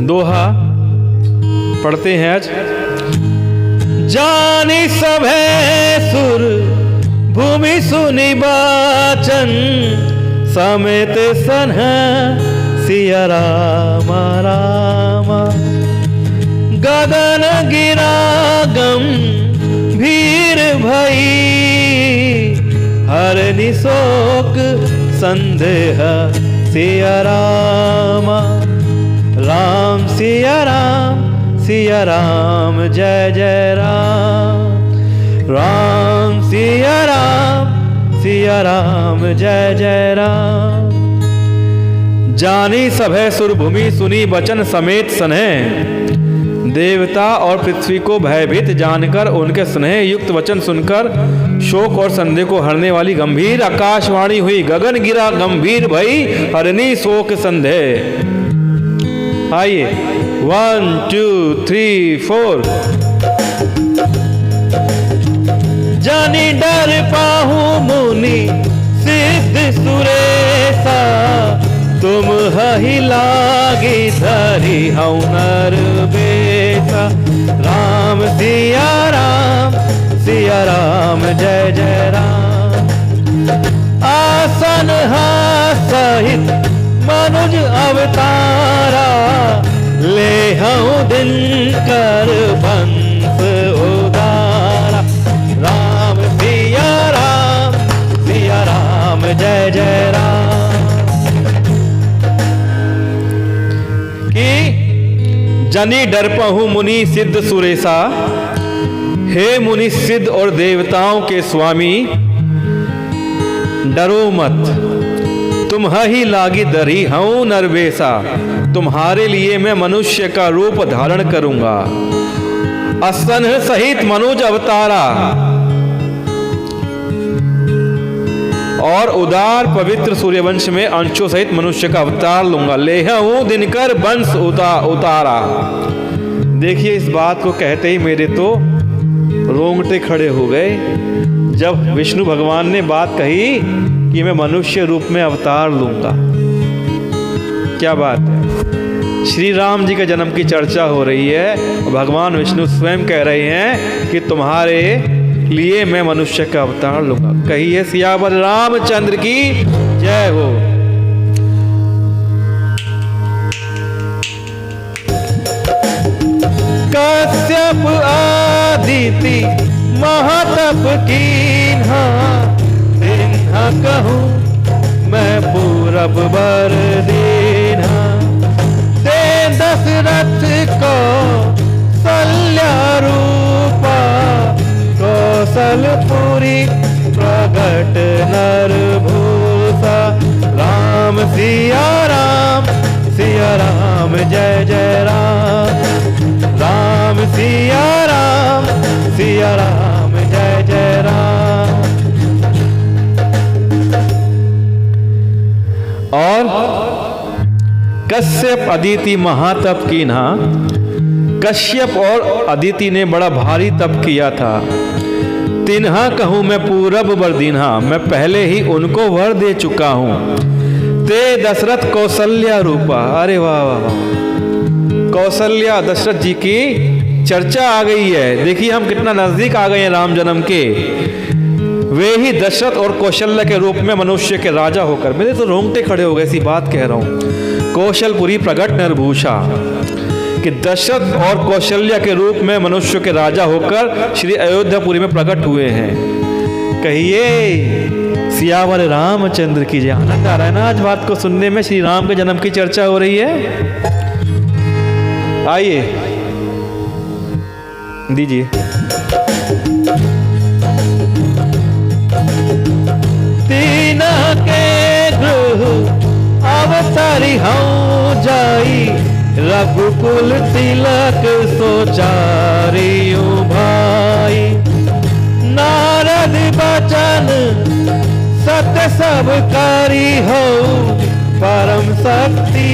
दोहा पढ़ते हैं आज। जानी सभे सुर भूमि सुनि बाचन, समेत सन्ह सिया राम राम। गगन गिरा गंभीर भई, हर निशोक संदेह सिया राम। राम सिया राम जय जय राम। राम सिया राम जय जय राम। जानी सभे सुर भूमि सुनी बचन, समेत स्नेह। देवता और पृथ्वी को भयभीत जानकर उनके स्नेह युक्त वचन सुनकर शोक और संदेह को हरने वाली गंभीर आकाशवाणी हुई। गगन गिरा गंभीर भई, हरनी शोक संदेह। आइए 1 2 3 4। जानी डर पाहु मुनि सिद्ध सुरेसा, तुम ही लागी धरी हूँ नर बेसा। राम सिया राम जय जय राम। आसन सहित मनुज अवतारा, ले हूँ दिन कर बंस उदारा। राम सिया राम जय जय राम। कि जनी डरपहु मुनि सिद्ध सुरेसा, हे मुनि सिद्ध और देवताओं के स्वामी, डरो मत, तुम ही लागी दरी हूं नरवेसा। तुम्हारे लिए मैं मनुष्य का रूप धारण करूंगा। असन सहित मनुज अवतारा, और उदार पवित्र सूर्यवंश में अंशों सहित मनुष्य का अवतार लूंगा। ले हूं दिनकर वंश उतारा। देखिए, इस बात को कहते ही मेरे तो रोंगटे खड़े हो गए जब विष्णु भगवान ने बात कही कि मैं मनुष्य रूप में अवतार लूंगा। क्या बात है। श्री राम जी के जन्म की चर्चा हो रही है और भगवान विष्णु स्वयं कह रहे हैं कि तुम्हारे लिए मैं मनुष्य का अवतार लूंगा। कहिए सियावर रामचंद्र की जय हो। कश्यप आदिति महातप कीन्हा, तिन्हा कहूँ मैं पूरब बर दीन्हा। ते दशरथ को सल्या रूपा, कौशलपुरी प्रगट नर भूषा। राम सिया राम जय जय राम। राम सिया राम जय जय राम। और कश्यप अदिति महातप कीन्हा। कश्यप और अदिति ने बड़ा भारी तप किया था। तिन्हा कहूं मैं पूरब वर दीन्हा, मैं पहले ही उनको वर दे चुका हूं। ते दशरथ कौशल्या रूपा। अरे वाह वाह, कौशल्या दशरथ जी की चर्चा आ गई है। देखिए हम कितना नजदीक आ गए हैं राम जन्म के। वे ही दशरथ और कौशल्या के रूप में मनुष्य के राजा होकर, मेरे तो रोंगटे खड़े हो गए, ऐसी बात कह रहा हूं। कौशलपुरी प्रगट नरभूषा, कि दशरथ और कौशल्या के रूप में मनुष्य के राजा होकर श्री अयोध्यापुरी में प्रकट हुए हैं। कहिए सियावर रामचंद्र की जय। आनंद आ रहा है ना आज बात को सुनने में। श्री राम के जन्म की चर्चा हो रही है। आइए दीजिए। तीन के गृह अवतारी हूँ जाई, रघुकुल तिलक सोचारियों भाई। नारद बचन सत्य सब करी हो, परम शक्ति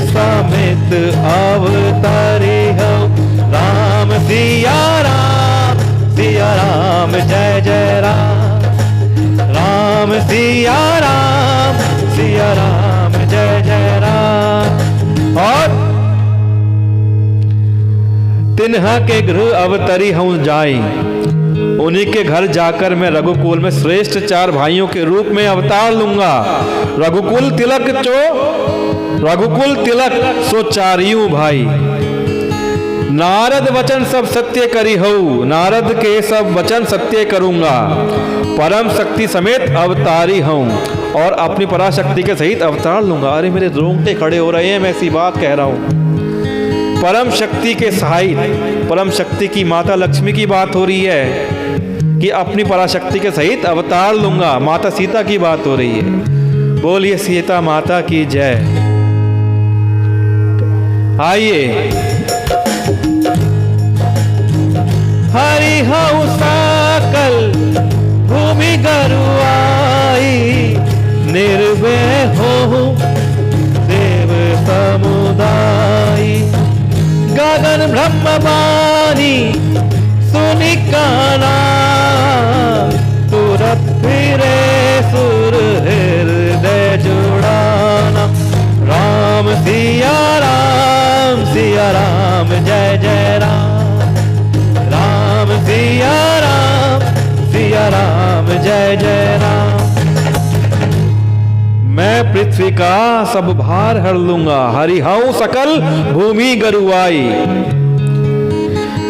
समेत अवतारी हो। राम सिया राम जय जय राम। राम सिया राम जय जय राम। और तिन्हा के गृह अवतरी हूँ जाई, उन्हीं के घर जाकर मैं रघुकुल में श्रेष्ठ 4 भाइयों के रूप में अवतार लूंगा। रघुकुल तिलक सो 4 भाई, नारद वचन सब सत्य करी हूँ, नारद के सब वचन सत्य करूंगा। परम शक्ति समेत अवतारी हूँ और अपनी पराशक्ति के सहित अवतार लूंगा। अरे मेरे रोंगटे खड़े हो रहे हैं, मैं ऐसी बात कह रहा हूँ। परम शक्ति के सहायक, परम शक्ति की माता लक्ष्मी की बात हो रही है कि अपनी पराशक्ति के सहित अवतार लूंगा। माता सीता की बात हो रही है। बोलिए सीता माता की जय। आइए। हरि हऊ सकल भूमि गरुआई, निर्भय हो देव समुदाय। गगन ब्रह्मवाणी सुनि काना, तुरत फिरे सुर हृदय जुड़ाना। राम सिया राम जय जय राम, राम सिया राम जय जय राम। मैं पृथ्वी का सब भार हर लूंगा, हरिहऊ सकल भूमि गरुआई,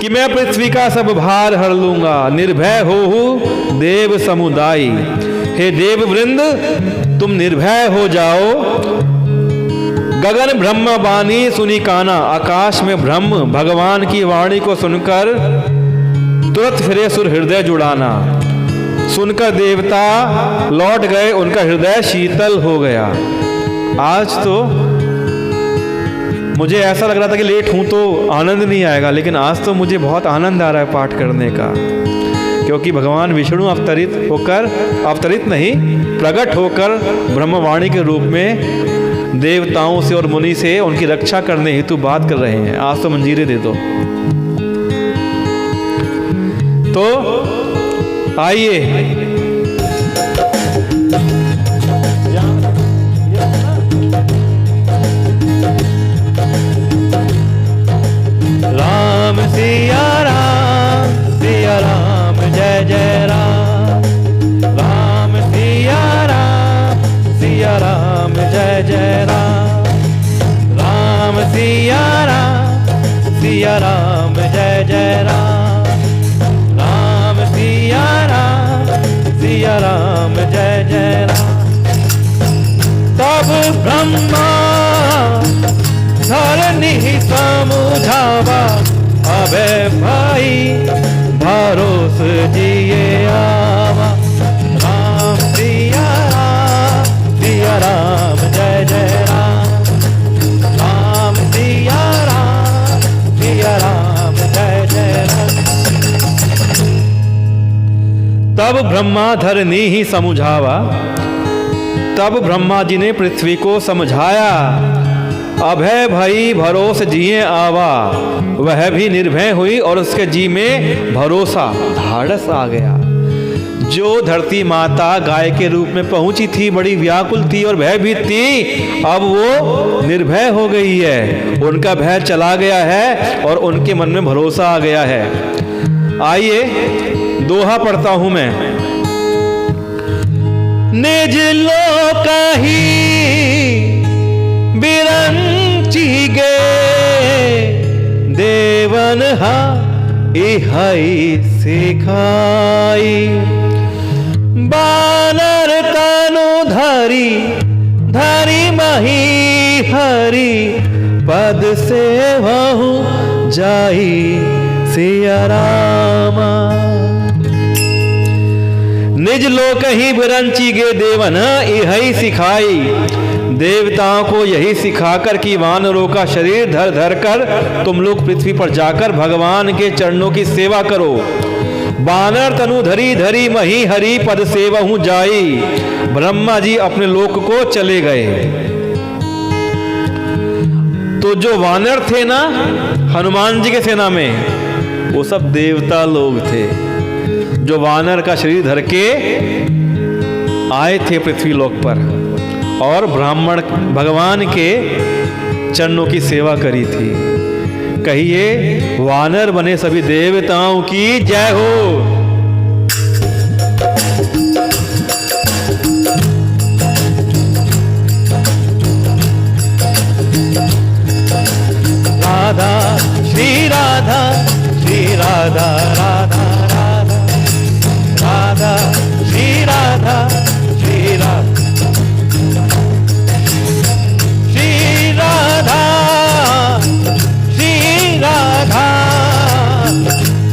कि मैं पृथ्वी का सब भार हर लूंगा। निर्भय हो देव समुदाय, हे देव वृंद तुम निर्भय हो जाओ। गगन ब्रह्म वाणी सुनी काना, आकाश में ब्रह्म भगवान की वाणी को सुनकर तुरंत फिरे सुर हृदय जुड़ाना। सुनकर देवता लौट गए, उनका हृदय शीतल हो गया। आज तो मुझे ऐसा लग रहा था कि लेट हूं तो आनंद नहीं आएगा, लेकिन आज तो मुझे बहुत आनंद आ रहा है पाठ करने का, क्योंकि भगवान विष्णु अवतरित नहीं प्रकट होकर ब्रह्मवाणी के रूप में देवताओं से और मुनि से उनकी रक्षा करने हेतु बात कर रहे हैं। आज तो मंजीरे दे दो। तो आइए, राम सिया राम जय जय राम, राम सिया राम जय जय राम, राम सिया राम जय जय राम, राम सिया राम जय जय राम। तब ब्रह्मा धरनी समुझावा, अबे भाई भरोस जिए आवा। राम सिया राम जय जय राम, राम सिया राम जय जय राम। तब ब्रह्मा धरनी ही समुझावा, तब ब्रह्मा जी ने पृथ्वी को समझाया। अभय भई भरोस जिए आवा, वह भी निर्भय हुई और उसके जी में भरोसा धाड़स आ गया। जो धरती माता गाय के रूप में पहुंची थी, बड़ी व्याकुल थी और भयभीत थी, अब वो निर्भय हो गई है। उनका भय चला गया है और उनके मन में भरोसा आ गया है। आइए दोहा पढ़ता हूं मैं। निज लोक ही बिरंची गे, देवन हा इहाई सिखाई। बानर तनु धरी धरी मही हरि, पद से वहु जाई सिया रामा। निज लोक ही बिरंची गे, देवन इहाई सिखाई। देवताओं को यही सिखाकर कि वानरों का शरीर धर धर कर तुम लोग पृथ्वी पर जाकर भगवान के चरणों की सेवा करो। बानर तनु धरी धरी मही हरि, पद सेवहु जाई। ब्रह्मा जी अपने लोक को चले गए। तो जो वानर थे ना हनुमान जी के सेना में, वो सब देवता लोग थे जो वानर का शरीर धर के आए थे पृथ्वी लोक पर और ब्राह्मण भगवान के चरणों की सेवा करी थी। कहिए वानर बने सभी देवताओं की जय हो। राधा श्री राधा श्री राधा राधा राधा राधा श्री राधा श्री राधा श्री राधा श्री राधा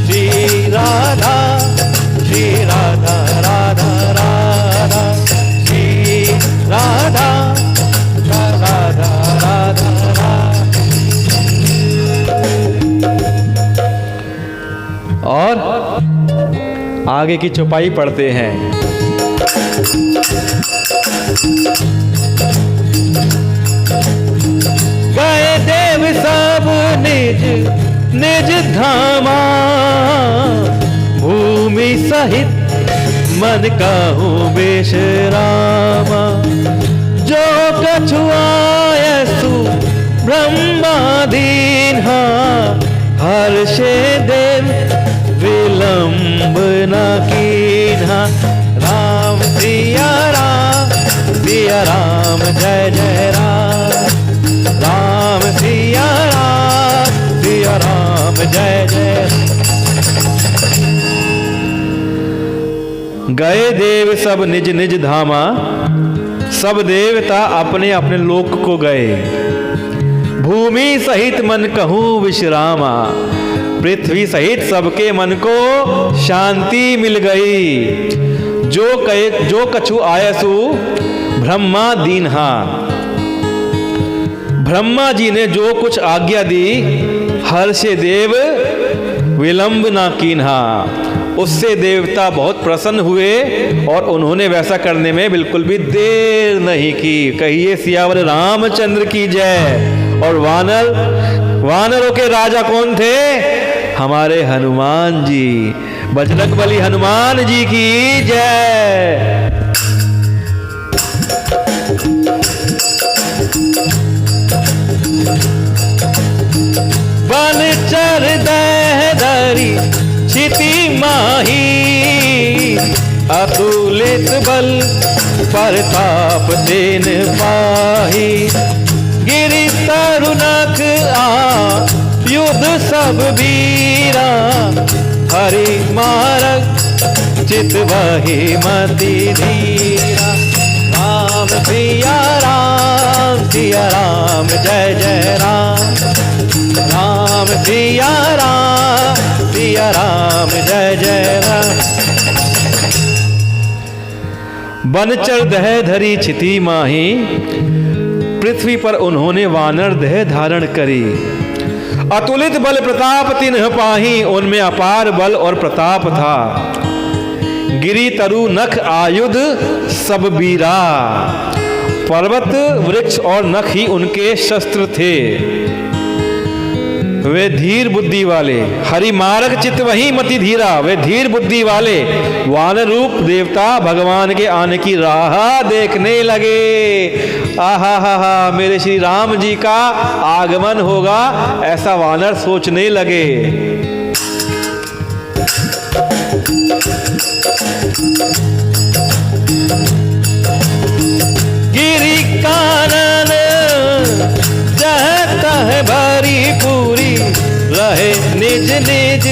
श्री राधा श्री राधा राधा राधा श्री राधा राधा राधा राधा। और आगे की चौपाई पढ़ते हैं। गए देव सब निज निज धामा, भूमि सहित मन कहूँ बेशरामा। जो कछुआयसु ब्रह्मादीन हर्षे देव विलंब न कीन्हा। राम सिया राम जय जय राम। राम सिया राम जय जय। गए देव सब निज निज धामा, सब देवता अपने अपने लोक को गए। भूमि सहित मन कहूँ विश्रामा, पृथ्वी सहित सबके मन को शांति मिल गई। जो कछु आयसु ब्रह्मा दीन्हा, ब्रह्मा जी ने जो कुछ आज्ञा दी हर्षे देव विलंब ना कीन्हा, उससे देवता बहुत प्रसन्न हुए और उन्होंने वैसा करने में बिल्कुल भी देर नहीं की। कहिए सियावर रामचंद्र की जय। और वानरों के राजा कौन थे? हमारे हनुमान जी, बजरंगबली हनुमान जी की जय। बनचर दहदरी क्षिति माही, अतुलित बल प्रताप तेन पाही। गिरि तरुनक युद्ध सब वीरा, हरि मारग चित वही मति धीरा। राम सिया राम जय जय राम। राम सिया राम जय जय राम। बनचर दह धरी क्षिति माही, पृथ्वी पर उन्होंने वानर देह धारण करी। अतुलित बल प्रताप तिन्ह पाही, उनमें अपार बल और प्रताप था। गिरि तरु नख आयुध सब बीरा, पर्वत वृक्ष और नख ही उनके शस्त्र थे। वे धीर बुद्धि वाले, हरि मारग चित वही मति धीरा, वे धीर बुद्धि वाले वानर रूप देवता भगवान के आने की राह देखने लगे। आहा हा हा, मेरे श्री राम जी का आगमन होगा, ऐसा वानर सोचने लगे। गिरि कानन जह तह भरी पूरी, रहे निज निज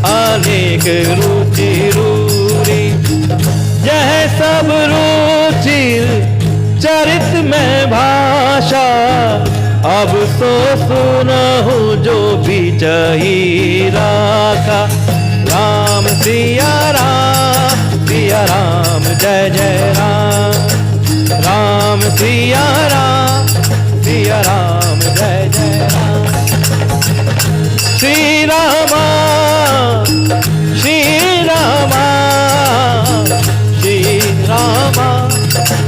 अनेक रुचि रूरी। यह सब रुचिर चरित में भाषा, अब सो सुनहु जो भी चही राखा। राम सिया राम जय जय राम। राम सिया राम जय जय राम। श्री रामा श्री रामा श्री रामा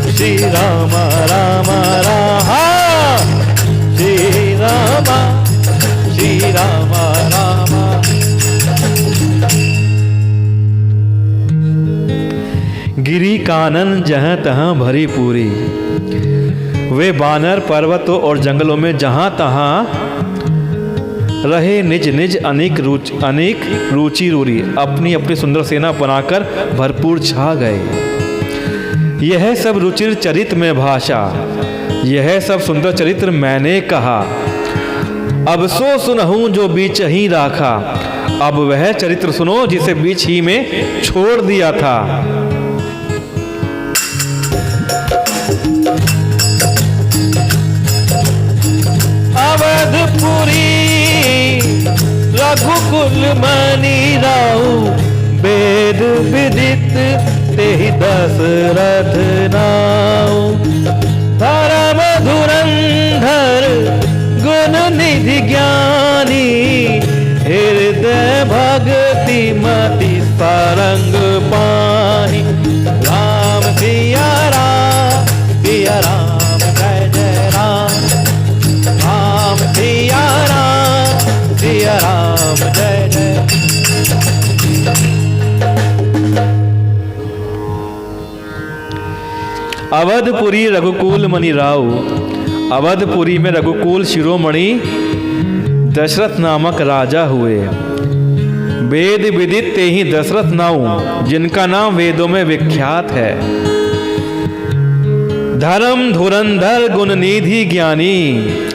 श्री रामा राम राम। श्री रामा श्री रामा राम। गिरी कानन जहाँ तहाँ भरी पूरी, वे बानर पर्वतों और जंगलों में जहाँ तहाँ रहे निज निज अनेक रुचि रूरी, अपनी अपनी सुंदर सेना बनाकर भरपूर छा गए। यह सब रुचिर चरित में भाषा, यह सब सुंदर चरित्र मैंने कहा। अब सो सुनहूं जो बीच ही राखा, अब वह चरित्र सुनो जिसे बीच ही में छोड़ दिया था। अवधपुरी रघुकुल मणि राउ, वेद विदित तेहि दशरथ नाउ। धर्म धुरंधर गुण निधि ज्ञानी, हृदय भक्ति मति सारंग पानी। राम सिया राम, सिया राम जय जय राम। राम सिया राम, सिया राम जय जय। अवधपुरी रघुकुल मणि राउ, अवधपुरी में रघुकुल शिरोमणि दशरथ नामक राजा हुए। वेद विदित तेहि दशरथ नाउ, जिनका नाम वेदों में विख्यात है। धर्म धुरंधर गुण निधि ज्ञानी,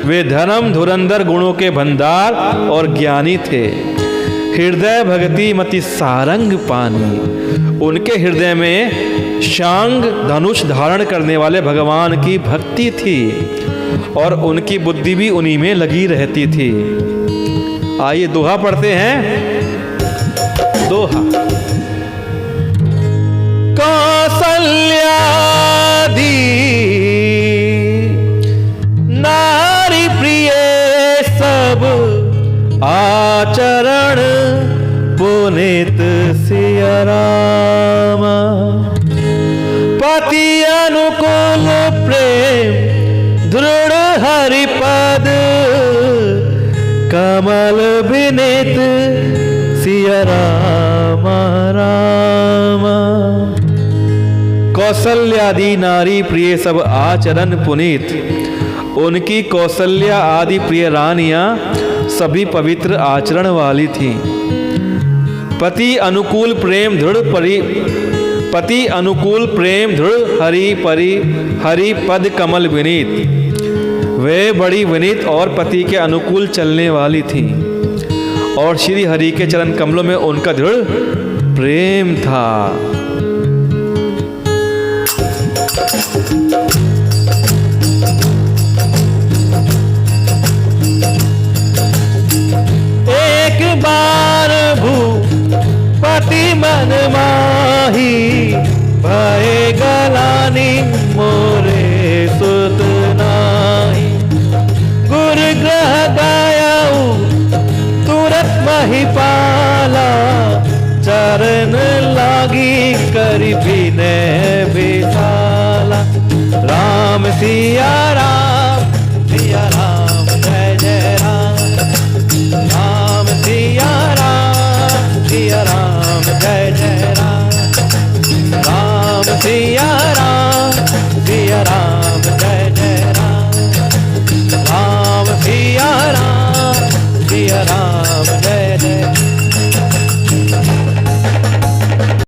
वे धर्म धुरंधर गुणों के भंडार और ज्ञानी थे। हृदय भक्ति मति सारंग पानी, उनके हृदय में शांग धनुष धारण करने वाले भगवान की भक्ति थी और उनकी बुद्धि भी उन्हीं में लगी रहती थी। आइए दोहा पढ़ते हैं। दोहा। कौसल्या दी नारी प्रिय सब, आचरण पुनीत सिया राम। पति अनुकूल प्रेम दृढ़ हरिपद, कमल विनीत सिया राम राम। कौसल्यादि नारी प्रिय सब आचरण पुनीत, उनकी कौसल्या आदि प्रिय रानियां सभी पवित्र आचरण वाली थीं। पति अनुकूल प्रेम दृढ़ हरि पद कमल विनीत, वे बड़ी विनीत और पति के अनुकूल चलने वाली थीं और श्री हरि के चरण कमलों में उनका दृढ़ प्रेम था। एक बार भूपति मन मान,